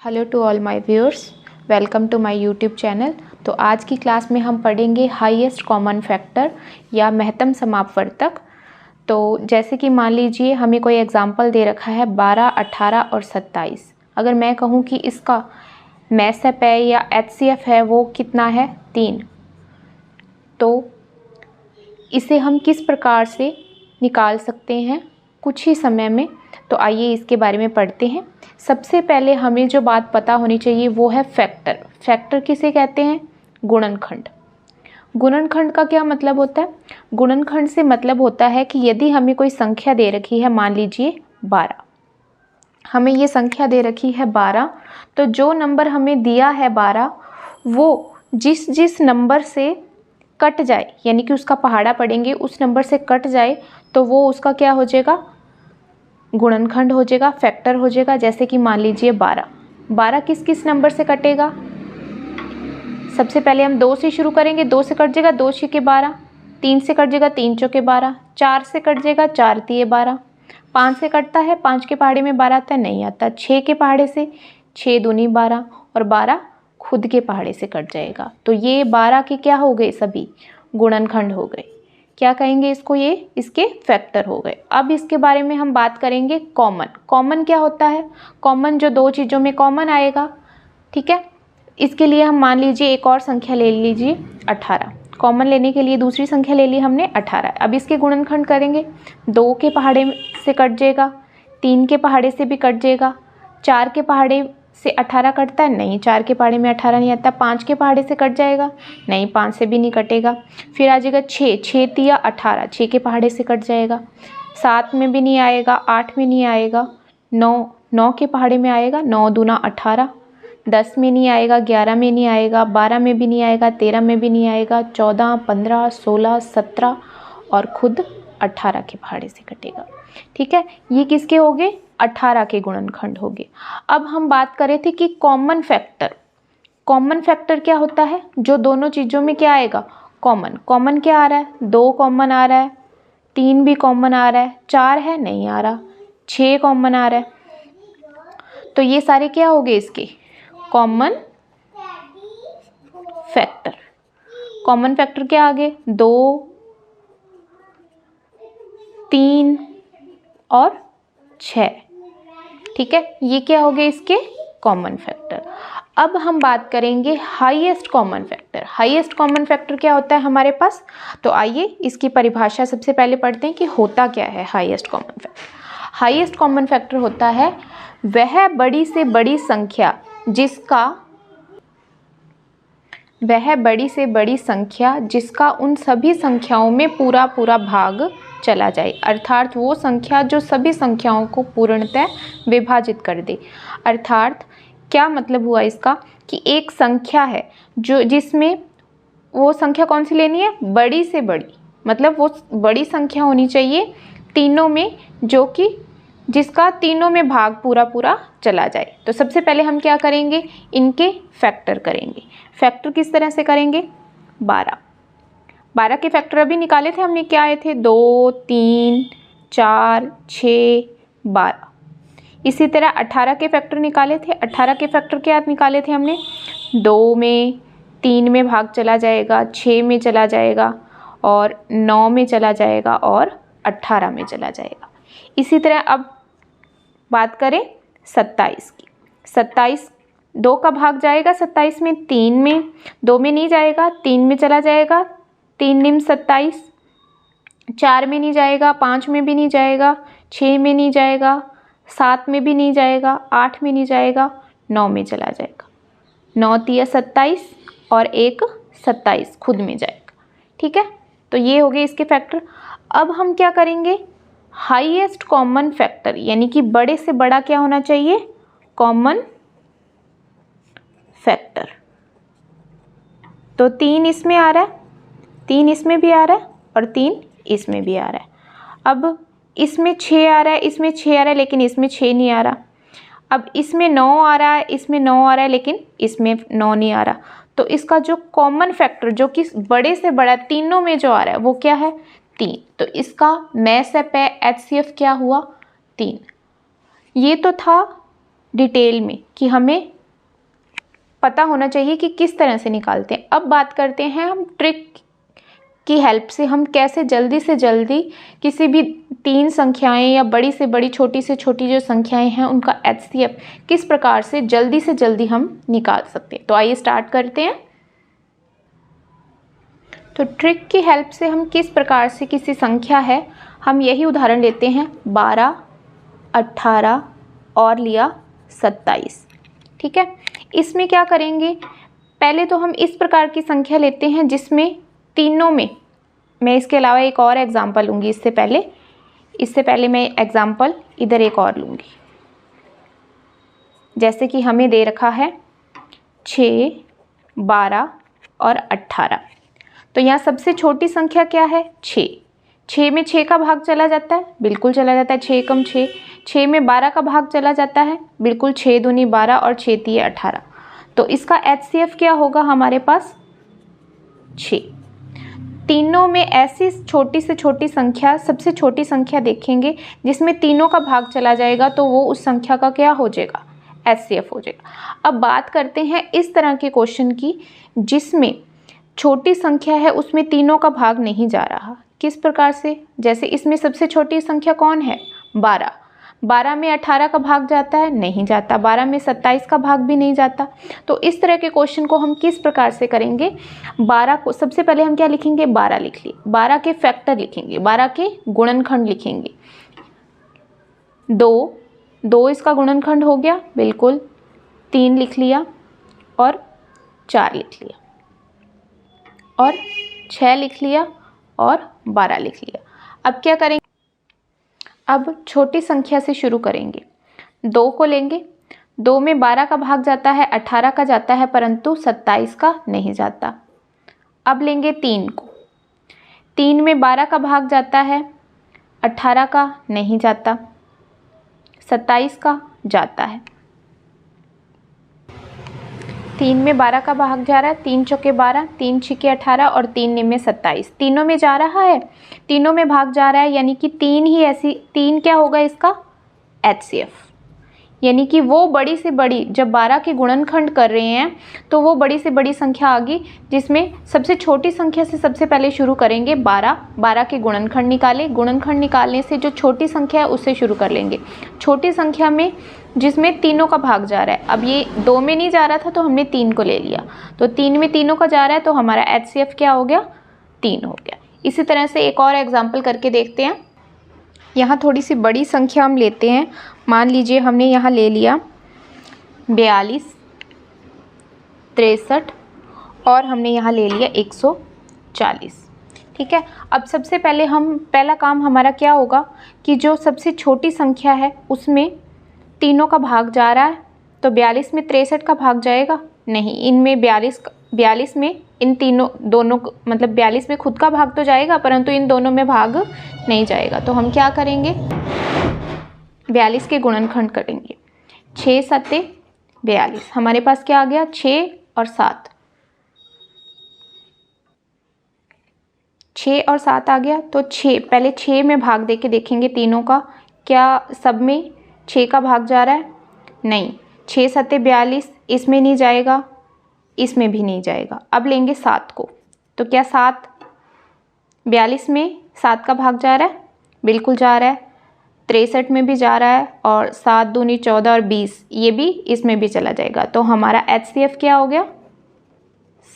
Hello to all my viewers, welcome to my YouTube channel. तो आज की class में हम पढ़ेंगे हाईएस्ट कॉमन फैक्टर या महत्तम समापवर्तक। तो जैसे कि मान लीजिए हमें कोई एग्जांपल दे रखा है 12, 18 और 27। अगर मैं कहूँ कि इसका मैसअप है या एचसीएफ है वो कितना है 3, तो इसे हम किस प्रकार से निकाल सकते हैं कुछ ही समय में। तो आइए इसके बारे में पढ़ते हैं। सबसे पहले हमें जो बात पता होनी चाहिए वो है फैक्टर। फैक्टर किसे कहते हैं? गुणनखंड। गुणनखंड का क्या मतलब होता है? गुणनखंड से मतलब होता है कि यदि हमें कोई संख्या दे रखी है, मान लीजिए 12, हमें ये संख्या दे रखी है 12, तो जो नंबर हमें दिया है 12 वो जिस जिस नंबर से कट जाए, यानी कि उसका पहाड़ा पढ़ेंगे उस नंबर से कट जाए, तो वो उसका क्या हो जाएगा? गुणनखंड हो जाएगा, फैक्टर हो जाएगा। जैसे कि मान लीजिए 12 किस किस नंबर से कटेगा? सबसे पहले हम 2 से शुरू करेंगे, 2 से कट जाएगा 2 छक्के 12, 3 से कट जाएगा 3 चौके 12, 4 से कट जाएगा 4 तिये 12, 5 से कटता है, 5 के पहाड़े में 12 आता है, नहीं आता। 6 के पहाड़े से 6 दूनी 12 और 12 खुद के पहाड़े से कट जाएगा। तो ये 12 के क्या हो गए? सभी गुणनखंड हो गए। क्या कहेंगे इसको? ये इसके फैक्टर हो गए। अब इसके बारे में हम बात करेंगे कॉमन। कॉमन क्या होता है? कॉमन जो दो चीज़ों में कॉमन आएगा, ठीक है। इसके लिए हम मान लीजिए एक और संख्या ले लीजिए 18। कॉमन लेने के लिए दूसरी संख्या ले ली हमने 18। अब इसके गुणनखंड करेंगे, 2 के पहाड़े से कट जाएगा, 3 के पहाड़े से भी कट जाएगा, 4 के पहाड़े से 18 कटता है, नहीं 4 के पहाड़े में 18 नहीं आता। 5 के पहाड़े से कट जाएगा, नहीं 5 से भी नहीं कटेगा। फिर आ जाएगा 6 तिया 18, 6 के पहाड़े से कट जाएगा, 7 में भी नहीं आएगा, 8 में नहीं आएगा, 9 के पहाड़े में आएगा, 9 दूना 18, 10 में नहीं आएगा, 11 में नहीं आएगा, 12 में भी नहीं आएगा, 13 में भी नहीं आएगा, 14, 15, 16, 17 और खुद 18 के पहाड़े से कटेगा, ठीक है। ये किसके हो गए? 18 के गुणनखंड हो गए। अब हम बात कर रहे थे कि कॉमन फैक्टर। कॉमन फैक्टर क्या होता है? जो दोनों चीज़ों में क्या आएगा? कॉमन। कॉमन क्या आ रहा है? 2 कॉमन आ रहा है, 3 भी कॉमन आ रहा है, 4 है नहीं आ रहा, 6 कॉमन आ रहा है। तो ये सारे क्या हो गए इसके? Common factor. कॉमन फैक्टर क्या आ गए? 2, 3 और 6, ठीक है। ये क्या हो गए इसके? Common factor. अब हम बात करेंगे highest common factor. Highest common factor क्या होता है हमारे पास? तो आइए इसकी परिभाषा सबसे पहले पढ़ते हैं कि होता क्या है highest common factor. Highest common factor होता है वह बड़ी से बड़ी संख्या जिसका उन सभी संख्याओं में पूरा पूरा भाग चला जाए, अर्थात वो संख्या जो सभी संख्याओं को पूर्णतः विभाजित कर दे। अर्थात क्या मतलब हुआ इसका? कि एक संख्या है जो जिसमें वो संख्या कौन सी लेनी है? बड़ी से बड़ी, मतलब वो बड़ी संख्या होनी चाहिए तीनों में, जो कि जिसका तीनों में भाग पूरा पूरा चला जाए। तो सबसे पहले हम क्या करेंगे? इनके फैक्टर करेंगे। फैक्टर किस तरह से करेंगे? 12 के फैक्टर अभी निकाले थे हमने, क्या आए थे? 2, 3, 4, 6, 12। इसी तरह 18 के फैक्टर निकाले थे। 18 के फैक्टर क्या निकाले थे हमने? 2 में 3 में भाग चला जाएगा, 6 में चला जाएगा और 9 में चला जाएगा और 18 में चला जाएगा। इसी तरह अब बात करें 27 की। 27 2 का भाग जाएगा 27 में, 3 में, 2 में नहीं जाएगा, 3 में चला जाएगा, 3 निम 27, 4 में नहीं जाएगा, 5 में भी नहीं जाएगा, 6 में नहीं जाएगा, 7 में भी नहीं जाएगा, 8 में नहीं जाएगा, 9 में चला जाएगा। 9 तिया 27 और 1 27 खुद में जाएगा, ठीक है। तो ये हो गए इसके फैक्टर। अब हम क्या करेंगे? हाईएस्ट कॉमन फैक्टर, यानी कि बड़े से बड़ा क्या होना चाहिए? Common factor. तो 3 इसमें आ रहा है, 3 इसमें भी आ रहा है और 3 इसमें भी आ रहा है। अब इसमें 6 आ रहा है, इसमें 6 आ रहा है, लेकिन इसमें 6 नहीं आ रहा। अब इसमें 9 आ रहा है, इसमें 9 आ रहा है, लेकिन इसमें 9 नहीं आ रहा। तो इसका जो कॉमन फैक्टर, जो कि बड़े से बड़ा तीनों में जो आ रहा है, वो क्या है? 3। तो इसका मैसअप है, एचसीएफ क्या हुआ? 3। ये तो था डिटेल में कि हमें पता होना चाहिए कि किस तरह से निकालते हैं। अब बात करते हैं हम ट्रिक की हेल्प से हम कैसे जल्दी से जल्दी किसी भी 3 संख्याएं या बड़ी से बड़ी छोटी से छोटी जो संख्याएं हैं उनका HCF किस प्रकार से जल्दी हम निकाल सकते हैं। तो आइए स्टार्ट करते हैं। तो ट्रिक की हेल्प से हम किस प्रकार से किसी संख्या है, हम यही उदाहरण लेते हैं 12, 18 और लिया 27। ठीक है, इसमें क्या करेंगे, पहले तो हम इस प्रकार की संख्या लेते हैं जिसमें तीनों में, मैं इसके अलावा एक और एग्जाम्पल लूँगी इससे पहले मैं एग्जाम्पल इधर एक और लूँगी। जैसे कि हमें दे रखा है 6, 12 और 18। तो यहाँ सबसे छोटी संख्या क्या है 6। 6 में 6 का भाग चला जाता है, बिल्कुल चला जाता है, 6 कम 6। 6 में 12 का भाग चला जाता है, बिल्कुल 6 दूनी 12 और 6 तिये 18। तो इसका HCF क्या होगा हमारे पास 6। तीनों में ऐसी छोटी से छोटी संख्या, सबसे छोटी संख्या देखेंगे जिसमें तीनों का भाग चला जाएगा तो वो उस संख्या का क्या हो जाएगा HCF हो जाएगा। अब बात करते हैं इस तरह के क्वेश्चन की जिसमें छोटी संख्या है उसमें तीनों का भाग नहीं जा रहा। किस प्रकार से, जैसे इसमें सबसे छोटी संख्या कौन है 12। 12 में 18 का भाग जाता है, नहीं जाता। 12 में 27 का भाग भी नहीं जाता। तो इस तरह के क्वेश्चन को हम किस प्रकार से करेंगे, 12 को सबसे पहले हम क्या लिखेंगे 12 लिख लिए, 12 के फैक्टर लिखेंगे, 12 के गुणनखंड लिखेंगे। 2 इसका गुणनखंड हो गया, बिल्कुल 3 लिख लिया और 4 लिख लिया और 6 लिख लिया और 12 लिख लिया। अब क्या करेंगे, अब छोटी संख्या से शुरू करेंगे। 2 को लेंगे, 2 में 12 का भाग जाता है, 18 का जाता है परंतु 27 का नहीं जाता। अब लेंगे 3 को, 3 में 12 का भाग जाता है, 18 का नहीं जाता, 27 का जाता है। 3 में 12 का भाग जा रहा है, 3 चौके 12, 3 छिके 18 और 3 निम्मे 27। तीनों में जा रहा है, तीनों में भाग जा रहा है, यानी कि 3 ही ऐसी, 3 क्या होगा इसका HCF। यानी कि वो बड़ी से बड़ी, जब 12 के गुणनखंड कर रहे हैं तो वो बड़ी से बड़ी संख्या आ गई जिसमें सबसे छोटी संख्या से सबसे पहले शुरू करेंगे 12 के गुणनखंड निकाले। गुणनखंड निकालने से जो छोटी संख्या है उससे शुरू कर लेंगे। छोटी संख्या में जिसमें तीनों का भाग जा रहा है, अब ये 2 में नहीं जा रहा था तो हमने 3 को ले लिया, तो 3 में तीनों का जा रहा है तो हमारा HCF क्या हो गया 3 हो गया। इसी तरह से एक और एग्जाम्पल करके देखते हैं। यहाँ थोड़ी सी बड़ी संख्या हम लेते हैं, मान लीजिए हमने यहाँ ले लिया 42, 63 और हमने यहाँ ले लिया 140। ठीक है, अब सबसे पहले पहला काम हमारा क्या होगा कि जो सबसे छोटी संख्या है उसमें तीनों का भाग जा रहा है, तो 42 में 63 का भाग जाएगा नहीं, इनमें 42 में इन दोनों मतलब 42 में खुद का भाग तो जाएगा परंतु इन दोनों में भाग नहीं जाएगा। तो हम क्या करेंगे 42 के गुणनखंड करेंगे, 6 सत्ते 42। हमारे पास क्या आ गया 6 और 7, 6 और 7 आ गया। तो 6 पहले 6 में भाग दे के देखेंगे तीनों का, क्या सब में 6 का भाग जा रहा है, नहीं। 6 सत्ते 42, इसमें नहीं जाएगा, इसमें भी नहीं जाएगा। अब लेंगे 7 को, तो क्या 7 42 में 7 का भाग जा रहा है, बिल्कुल जा रहा है। 63 में भी जा रहा है और 7 दूनी 14 और 20 ये भी इसमें भी चला जाएगा। तो हमारा HCF क्या हो गया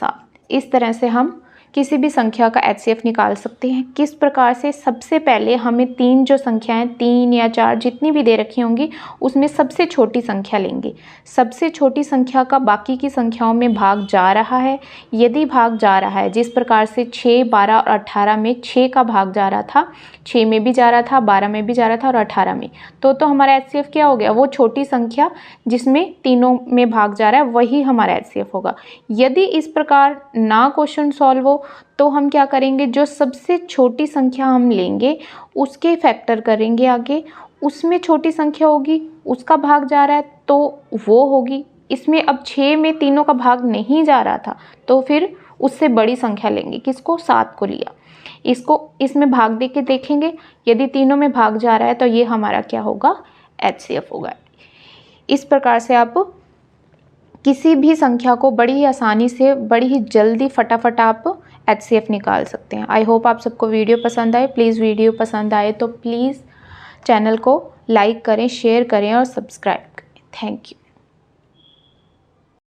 7। इस तरह से हम किसी भी संख्या का HCF निकाल सकते हैं। किस प्रकार से, सबसे पहले हमें 3 जो संख्याएं 3 या 4 जितनी भी दे रखी होंगी उसमें सबसे छोटी संख्या लेंगे। सबसे छोटी संख्या का बाकी की संख्याओं में भाग जा रहा है, यदि भाग जा रहा है जिस प्रकार से 6, 12 और 18 में 6 का भाग जा रहा था, 6 में भी जा रहा था, 12 में भी जा रहा था और 18 में, तो हमारा HCF क्या हो गया, वो छोटी संख्या जिसमें तीनों में भाग जा रहा है वही हमारा HCF होगा। यदि इस प्रकार ना क्वेश्चन सॉल्व हो तो हम क्या करेंगे, जो सबसे छोटी संख्या हम लेंगे उसके फैक्टर करेंगे आगे, उसमें छोटी संख्या होगी उसका भाग जा रहा है तो वो होगी। इसमें अब 6 में तीनों का भाग नहीं जा रहा था तो फिर उससे बड़ी संख्या लेंगे, किसको 7 को लिया, इसको इसमें भाग दे के देखेंगे, यदि तीनों में भाग जा रहा है तो ये हमारा क्या होगा HCF होगा। इस प्रकार से आप किसी भी संख्या को बड़ी ही आसानी से, बड़ी ही जल्दी फटाफट आप HCF निकाल सकते हैं। आई होप आप सबको वीडियो पसंद आए। प्लीज़ वीडियो पसंद आए तो प्लीज़ चैनल को लाइक करें, शेयर करें और सब्सक्राइब करें। Thank you.